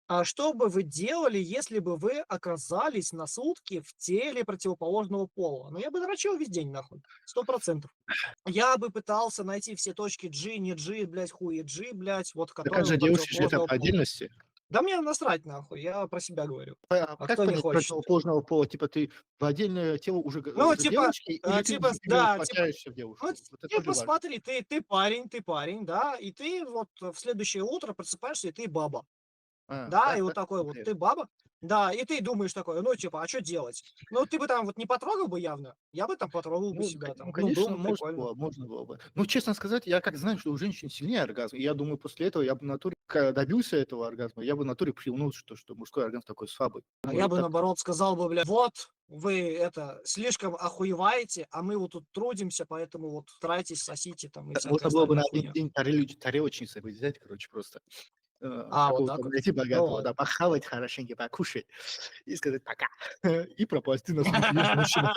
А что бы вы делали, если бы вы оказались на сутки в теле противоположного пола? Ну, я бы дрочил весь день нахуй, 100%. Я бы пытался найти все точки G, не G, блядь, хуй и G, блядь, вот Да как которые же у девушки же это противоположного по пола. отдельности? Да мне насрать нахуй, я про себя говорю. А Как кто не понять хочет? противоположного пола? Типа ты в отдельное тело Ну, уже типа, девочки, или ты типа, уже да, типа, перевоплощаешься в ну, девушку? Вот это тоже типа, важно. смотри, ты парень, да, и ты вот в следующее утро просыпаешься, и ты баба. Да, и Так, вот так, такой вот ты интересно. баба, да, и ты думаешь такой, ну, типа, а что делать? Ну, ты бы там вот не потрогал бы явно, я бы там потрогал бы себя там, ну, было Конечно, бы прикольно. можно было бы. Ну, честно сказать, я как знаю, что у женщин сильнее оргазм. И я думаю, после этого я бы в натуре, когда добился этого оргазма, я бы в натуре плюнул, что мужской оргазм такой слабый. А Думаю, я вот бы, так. наоборот, сказал бы, бля, вот вы это слишком охуеваете, а мы вот тут трудимся, поэтому вот старайтесь, сосите там и всякая Можно было бы на остальная один хуйня. день тарелочницей бы взять, короче, просто А, вот какого-то так вот. найти Ну богатого, ладно. да, похавать хорошенько, покушать и сказать пока. И пропасть. Ты нас не съешь, мужчина.